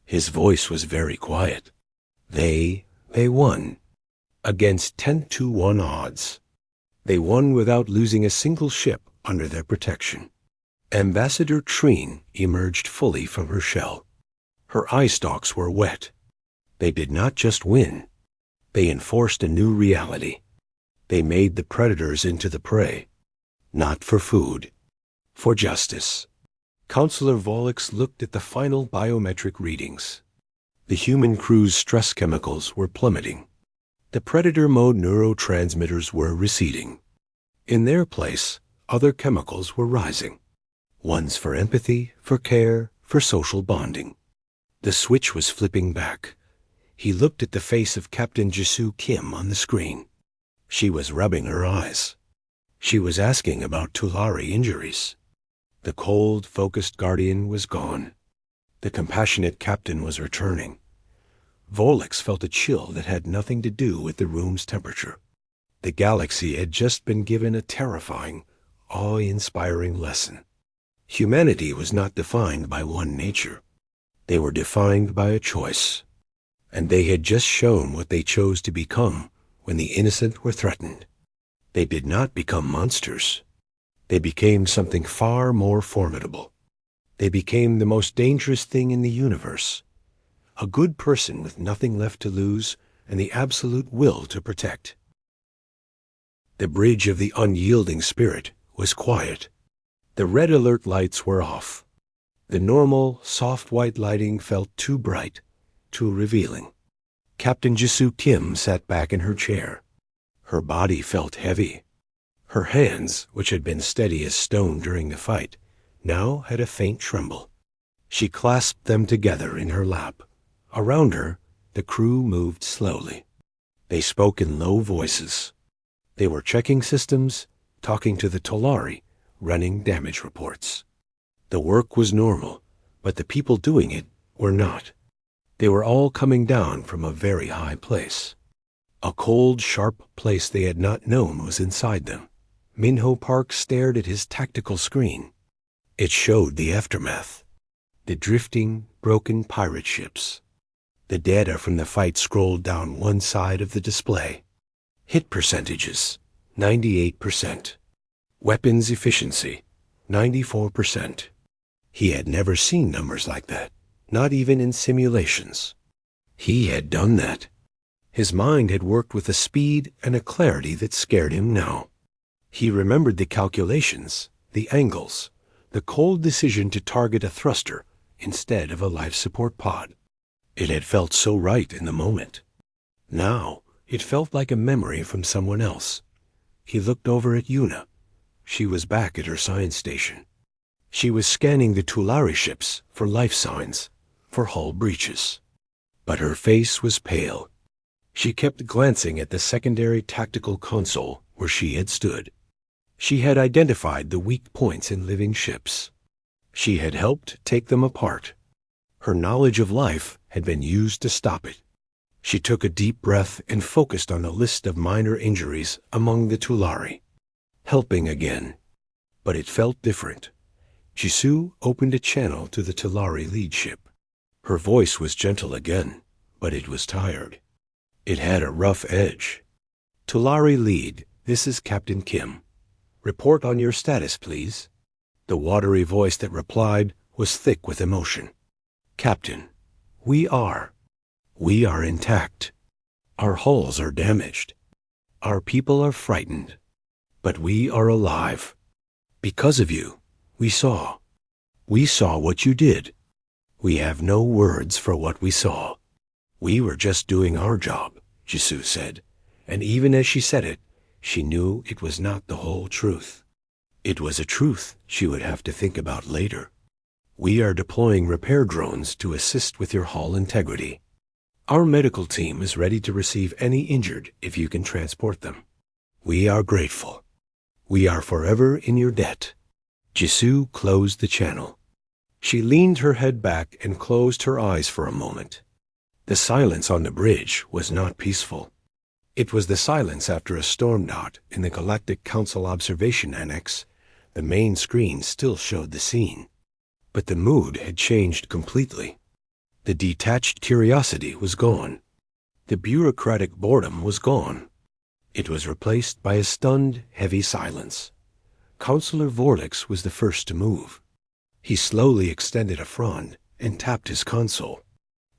His voice was very quiet. They won. Against 10-1 odds. They won without losing a single ship under their protection. Ambassador Treen emerged fully from her shell. Her eye stalks were wet. They did not just win. They enforced a new reality. They made the predators into the prey. Not for food. For justice. Counselor Volix looked at the final biometric readings. The human crew's stress chemicals were plummeting. The predator mode neurotransmitters were receding. In their place, other chemicals were rising. Ones for empathy, for care, for social bonding. The switch was flipping back. He looked at the face of Captain Jisoo Kim on the screen. She was rubbing her eyes. She was asking about Tulare injuries. The cold, focused guardian was gone. The compassionate captain was returning. Volix felt a chill that had nothing to do with the room's temperature. The galaxy had just been given a terrifying, awe-inspiring lesson. Humanity was not defined by one nature. They were defined by a choice. And they had just shown what they chose to become when the innocent were threatened. They did not become monsters. They became something far more formidable. They became the most dangerous thing in the universe. A good person with nothing left to lose and the absolute will to protect. The bridge of the unyielding spirit was quiet. The red alert lights were off. The normal, soft white lighting felt too bright, too revealing. Captain Jisoo Kim sat back in her chair. Her body felt heavy. Her hands, which had been steady as stone during the fight, now had a faint tremble. She clasped them together in her lap. Around her, the crew moved slowly. They spoke in low voices. They were checking systems, talking to the Tulare, running damage reports. The work was normal, but the people doing it were not. They were all coming down from a very high place. A cold, sharp place they had not known was inside them. Minho Park stared at his tactical screen. It showed the aftermath. The drifting, broken pirate ships. The data from the fight scrolled down one side of the display. Hit percentages, 98%. Weapons efficiency, 94%. He had never seen numbers like that, not even in simulations. He had done that. His mind had worked with a speed and a clarity that scared him now. He remembered the calculations, the angles, the cold decision to target a thruster instead of a life support pod. It had felt so right in the moment. Now, it felt like a memory from someone else. He looked over at Yuna. She was back at her science station. She was scanning the Tulare ships for life signs, for hull breaches. But her face was pale. She kept glancing at the secondary tactical console where she had stood. She had identified the weak points in living ships. She had helped take them apart. Her knowledge of life had been used to stop it. She took a deep breath and focused on a list of minor injuries among the Tulare. Helping again. But it felt different. Jisoo opened a channel to the Tulare lead ship. Her voice was gentle again, but it was tired. It had a rough edge. Tulare lead, this is Captain Kim. Report on your status, please. The watery voice that replied was thick with emotion. Captain, we are intact. Our hulls are damaged. Our people are frightened. But we are alive. Because of you, we saw what you did. We have no words for what we saw. We were just doing our job, Jisoo said, and even as she said it, she knew it was not the whole truth. It was a truth she would have to think about later. We are deploying repair drones to assist with your hull integrity. Our medical team is ready to receive any injured if you can transport them. We are grateful. We are forever in your debt. Jisoo closed the channel. She leaned her head back and closed her eyes for a moment. The silence on the bridge was not peaceful. It was the silence after a storm knot in the Galactic Council Observation Annex. The main screen still showed the scene. But the mood had changed completely. The detached curiosity was gone. The bureaucratic boredom was gone. It was replaced by a stunned, heavy silence. Counselor Vorlix was the first to move. He slowly extended a frond and tapped his console.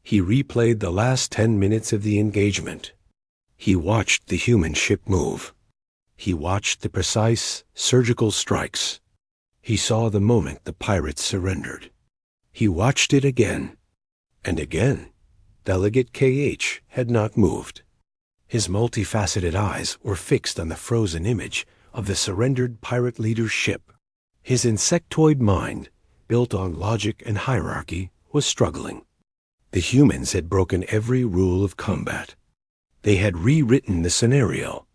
He replayed the last 10 minutes of the engagement. He watched the human ship move. He watched the precise, surgical strikes. He saw the moment the pirates surrendered. He watched it again. And again. Delegate KH had not moved. His multifaceted eyes were fixed on the frozen image of the surrendered pirate leader's ship. His insectoid mind, built on logic and hierarchy, was struggling. The humans had broken every rule of combat. They had rewritten the scenario.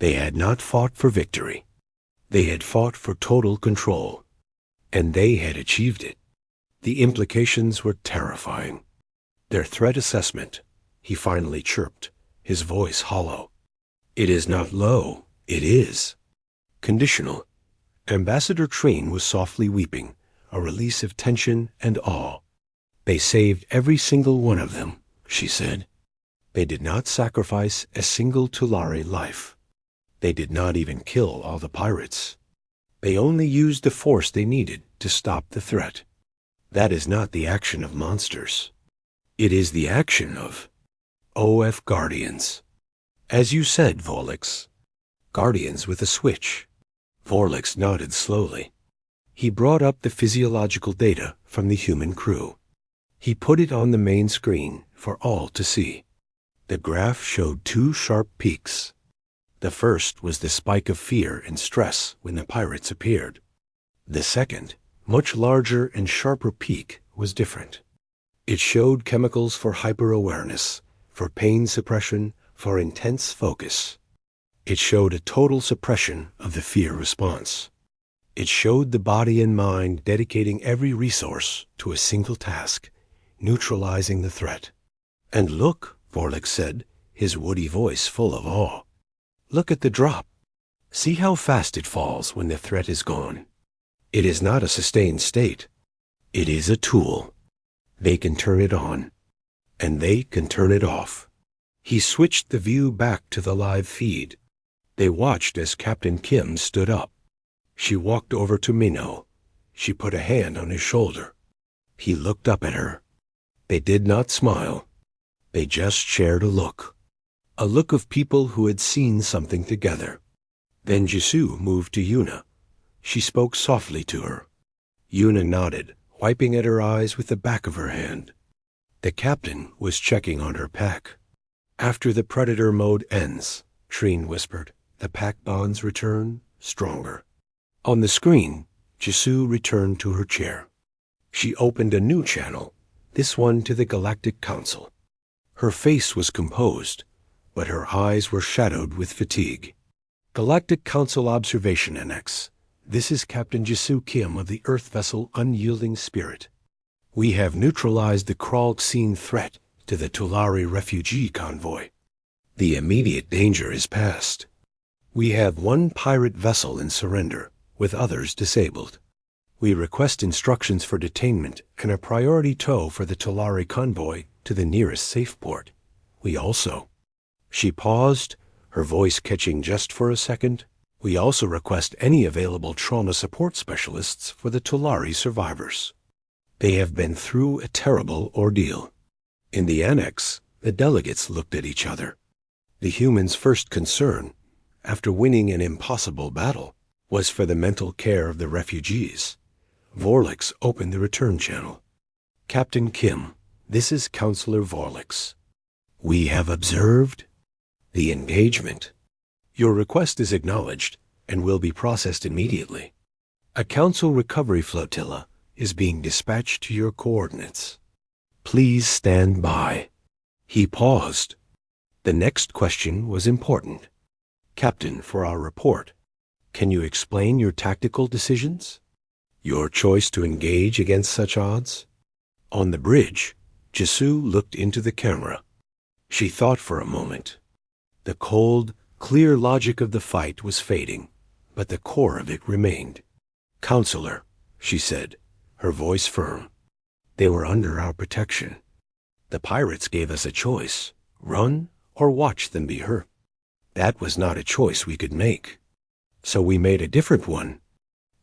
They had not fought for victory. They had fought for total control. And they had achieved it. The implications were terrifying. Their threat assessment, he finally chirped, his voice hollow. It is not low, it is. Conditional. Ambassador Treen was softly weeping, a release of tension and awe. They saved every single one of them, she said. They did not sacrifice a single Tulare life. They did not even kill all the pirates. They only used the force they needed to stop the threat. That is not the action of monsters. It is the action of OF Guardians. As you said, Vorlix. Guardians with a switch. Vorlix nodded slowly. He brought up the physiological data from the human crew. He put it on the main screen for all to see. The graph showed 2 sharp peaks. The first was the spike of fear and stress when the pirates appeared. The second, much larger and sharper peak was different. It showed chemicals for hyper-awareness, for pain suppression, for intense focus. It showed a total suppression of the fear response. It showed the body and mind dedicating every resource to a single task, neutralizing the threat. And look, Vorlix said, his woody voice full of awe. Look at the drop. See how fast it falls when the threat is gone. It is not a sustained state. It is a tool. They can turn it on, and they can turn it off. He switched the view back to the live feed. They watched as Captain Kim stood up. She walked over to Minnow. She put a hand on his shoulder. He looked up at her. They did not smile. They just shared a look of people who had seen something together. Then Jisoo moved to Yuna. She spoke softly to her. Yuna nodded, wiping at her eyes with the back of her hand. The captain was checking on her pack. After the predator mode ends, Trine whispered, the pack bonds return stronger. On the screen, Jisoo returned to her chair. She opened a new channel, this one to the Galactic Council. Her face was composed, but her eyes were shadowed with fatigue. Galactic Council Observation Annex. This is Captain Jisoo Kim of the Earth vessel Unyielding Spirit. We have neutralized the Kralk-Scene threat to the Tulari refugee convoy. The immediate danger is past. We have one pirate vessel in surrender, with others disabled. We request instructions for detainment and a priority tow for the Tulari convoy to the nearest safe port. We also... She paused, her voice catching just for a second. We also request any available trauma support specialists for the Tulari survivors. They have been through a terrible ordeal. In the annex, the delegates looked at each other. The humans' first concern, after winning an impossible battle, was for the mental care of the refugees. Vorlix opened the return channel. Captain Kim, this is Counselor Vorlix. We have observed the engagement. Your request is acknowledged and will be processed immediately. A council recovery flotilla is being dispatched to your coordinates. Please stand by. He paused. The next question was important. Captain, for our report, can you explain your tactical decisions? Your choice to engage against such odds? On the bridge, Jisoo looked into the camera. She thought for a moment. The cold, clear logic of the fight was fading, but the core of it remained. Counselor, she said, her voice firm. They were under our protection. The pirates gave us a choice, run or watch them be hurt. That was not a choice we could make. So we made a different one.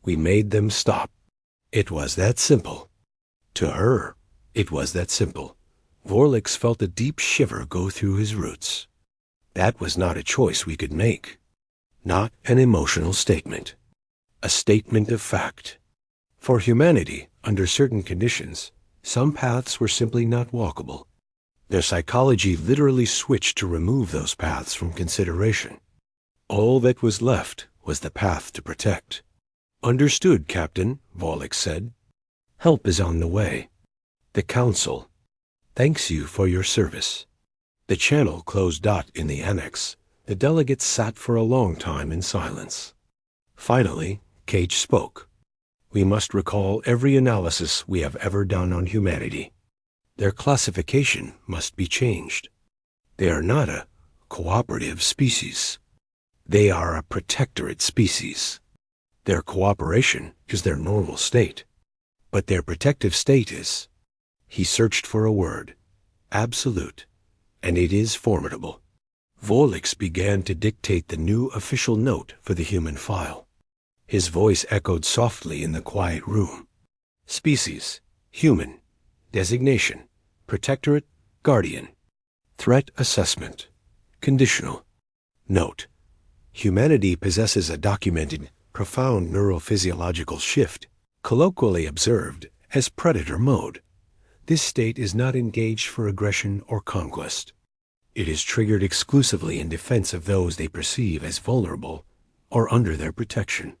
We made them stop. It was that simple. To her, it was that simple. Vorlix felt a deep shiver go through his roots. That was not a choice we could make. Not an emotional statement. A statement of fact. For humanity, under certain conditions, some paths were simply not walkable. Their psychology literally switched to remove those paths from consideration. All that was left was the path to protect. Understood, Captain, Vorlix said. Help is on the way. The Council thanks you for your service. The channel closed. In the annex, the delegates sat for a long time in silence. Finally, Cage spoke. We must recall every analysis we have ever done on humanity. Their classification must be changed. They are not a cooperative species. They are a protectorate species. Their cooperation is their normal state. But their protective state is... He searched for a word. Absolute. And it is formidable. Vorlix began to dictate the new official note for the human file. His voice echoed softly in the quiet room. Species, human. Designation, protectorate, guardian. Threat assessment, conditional. Note, humanity possesses a documented, profound neurophysiological shift, colloquially observed as predator mode. This state is not engaged for aggression or conquest. It is triggered exclusively in defense of those they perceive as vulnerable or under their protection.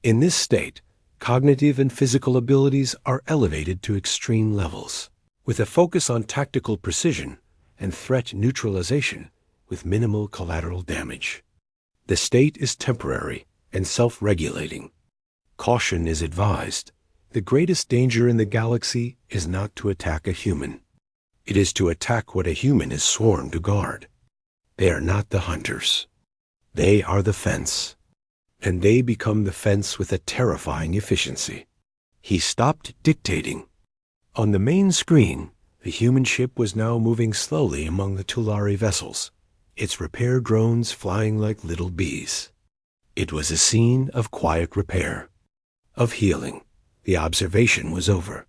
In this state, cognitive and physical abilities are elevated to extreme levels, with a focus on tactical precision and threat neutralization with minimal collateral damage. The state is temporary and self-regulating. Caution is advised. The greatest danger in the galaxy is not to attack a human. It is to attack what a human is sworn to guard. They are not the hunters. They are the fence. And they become the fence with a terrifying efficiency. He stopped dictating. On the main screen, the human ship was now moving slowly among the Tulari vessels, its repair drones flying like little bees. It was a scene of quiet repair, of healing, The observation was over.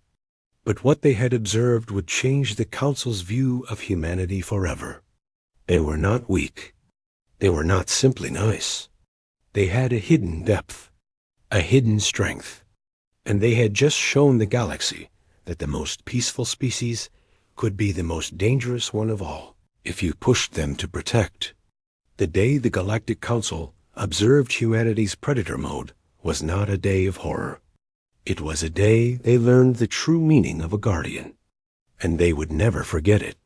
But what they had observed would change the Council's view of humanity forever. They were not weak. They were not simply nice. They had a hidden depth, a hidden strength, and they had just shown the galaxy that the most peaceful species could be the most dangerous one of all if you pushed them to protect. The day the Galactic Council observed humanity's predator mode was not a day of horror. It was a day they learned the true meaning of a guardian, and they would never forget it.